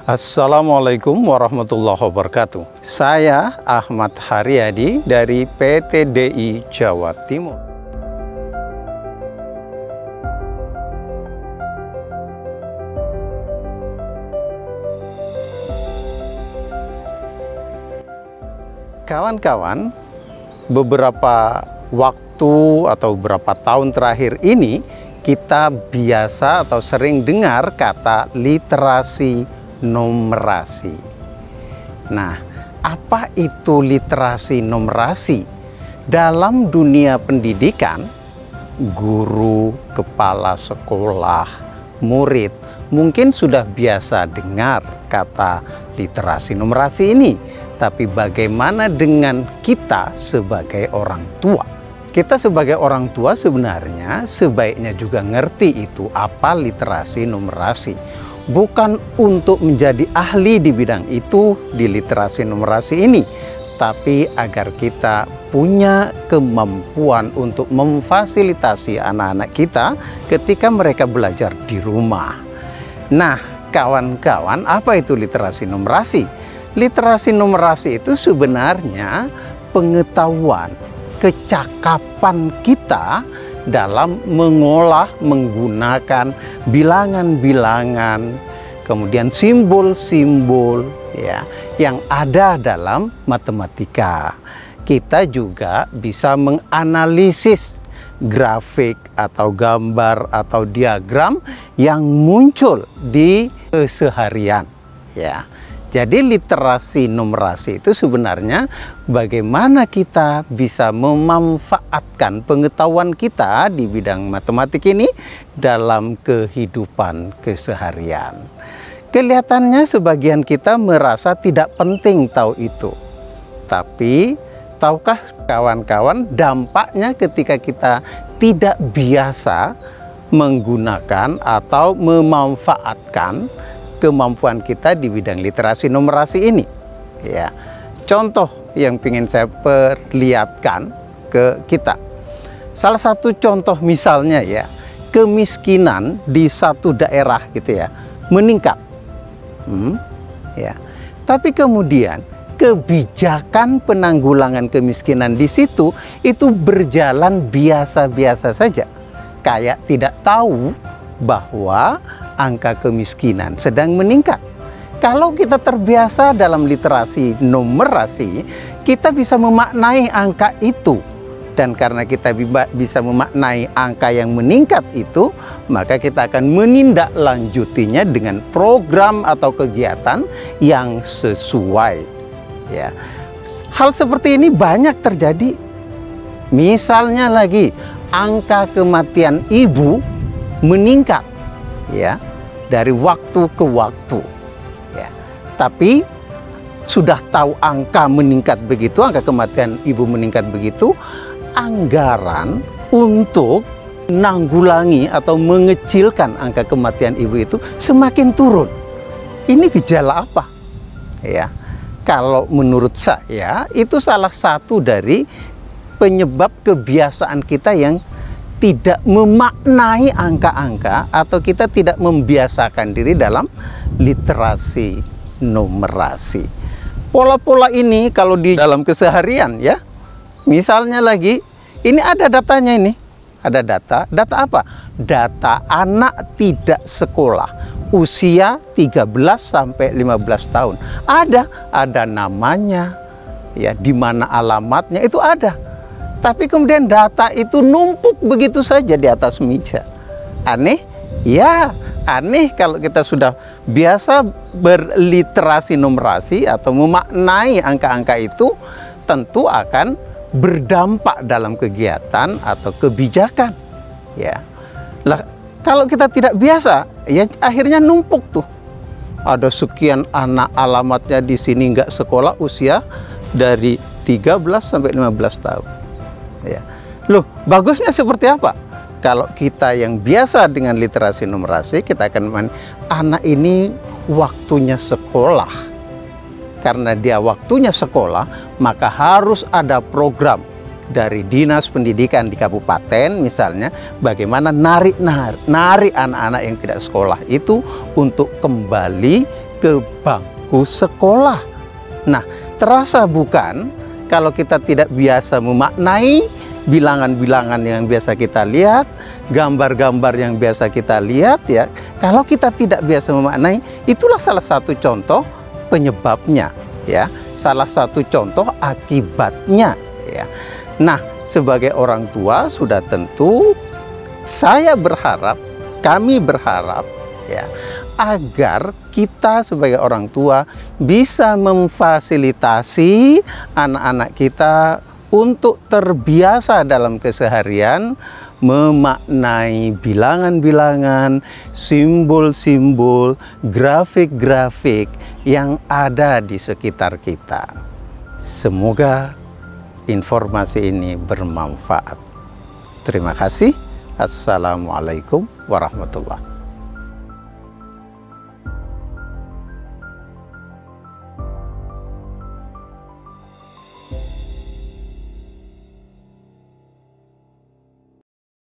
Assalamualaikum warahmatullahi wabarakatuh. Saya Ahmad Haryadi dari PT DI Jawa Timur. Kawan-kawan, beberapa waktu atau beberapa tahun terakhir ini kita biasa atau sering dengar kata literasi numerasi. Nah, apa itu literasi numerasi? Dalam dunia pendidikan, guru, kepala sekolah, murid mungkin sudah biasa dengar kata literasi numerasi ini. Tapi bagaimana dengan kita sebagai orang tua? Kita sebagai orang tua sebenarnya sebaiknya juga ngerti itu apa literasi numerasi. Bukan untuk menjadi ahli di bidang itu, di literasi numerasi ini, tapi agar kita punya kemampuan untuk memfasilitasi anak-anak kita ketika mereka belajar di rumah. Nah, kawan-kawan, apa itu literasi numerasi? Literasi numerasi itu sebenarnya pengetahuan, kecakapan kita dalam mengolah, menggunakan bilangan-bilangan, kemudian simbol-simbol ya, yang ada dalam matematika. Kita juga bisa menganalisis grafik atau gambar atau diagram yang muncul di keseharian ya. Jadi literasi numerasi itu sebenarnya bagaimana kita bisa memanfaatkan pengetahuan kita di bidang matematik ini dalam kehidupan keseharian. Kelihatannya sebagian kita merasa tidak penting tahu itu. Tapi tahukah kawan-kawan dampaknya ketika kita tidak biasa menggunakan atau memanfaatkan kemampuan kita di bidang literasi numerasi ini ya. Contoh yang ingin saya perlihatkan ke kita, salah satu contoh misalnya ya, kemiskinan di satu daerah gitu ya meningkat ya, tapi kemudian kebijakan penanggulangan kemiskinan di situ itu berjalan biasa-biasa saja, kayak tidak tahu bahwa angka kemiskinan sedang meningkat. Kalau kita terbiasa dalam literasi numerasi, kita bisa memaknai angka itu. Dan karena kita bisa memaknai angka yang meningkat itu, maka kita akan menindaklanjutinya dengan program atau kegiatan yang sesuai. Ya. Hal seperti ini banyak terjadi. Misalnya lagi, angka kematian ibu meningkat ya dari waktu ke waktu ya. Tapi sudah tahu angka meningkat begitu, angka kematian ibu meningkat begitu, anggaran untuk menanggulangi atau mengecilkan angka kematian ibu itu semakin turun. Ini gejala apa? Ya. Kalau menurut saya itu salah satu dari penyebab kebiasaan kita yang tidak memaknai angka-angka atau kita tidak membiasakan diri dalam literasi numerasi. Pola-pola ini kalau di dalam keseharian ya, misalnya lagi, ini ada datanya ini. Ada data apa? Data anak tidak sekolah, usia 13 sampai 15 tahun. Ada namanya, ya, di mana alamatnya itu ada. Tapi kemudian data itu numpuk begitu saja di atas meja. Aneh? Ya, aneh kalau kita sudah biasa berliterasi numerasi atau memaknai angka-angka itu, tentu akan berdampak dalam kegiatan atau kebijakan. Ya. Lah, kalau kita tidak biasa, ya akhirnya numpuk tuh. Ada sekian anak alamatnya di sini nggak sekolah, usia dari 13 sampai 15 tahun. Ya. Loh, bagusnya seperti apa? Kalau kita yang biasa dengan literasi numerasi, kita akan anak ini waktunya sekolah. Karena dia waktunya sekolah, maka harus ada program dari Dinas Pendidikan di kabupaten misalnya, bagaimana narik anak-anak yang tidak sekolah itu untuk kembali ke bangku sekolah. Nah, terasa bukan kalau kita tidak biasa memaknai bilangan-bilangan yang biasa kita lihat, gambar-gambar yang biasa kita lihat ya. Kalau kita tidak biasa memaknai, itulah salah satu contoh penyebabnya ya. Salah satu contoh akibatnya ya. Nah, sebagai orang tua sudah tentu saya berharap, kami berharap ya, agar kita sebagai orang tua bisa memfasilitasi anak-anak kita untuk terbiasa dalam keseharian memaknai bilangan-bilangan, simbol-simbol, grafik-grafik yang ada di sekitar kita. Semoga informasi ini bermanfaat. Terima kasih. Assalamualaikum warahmatullahi wabarakatuh.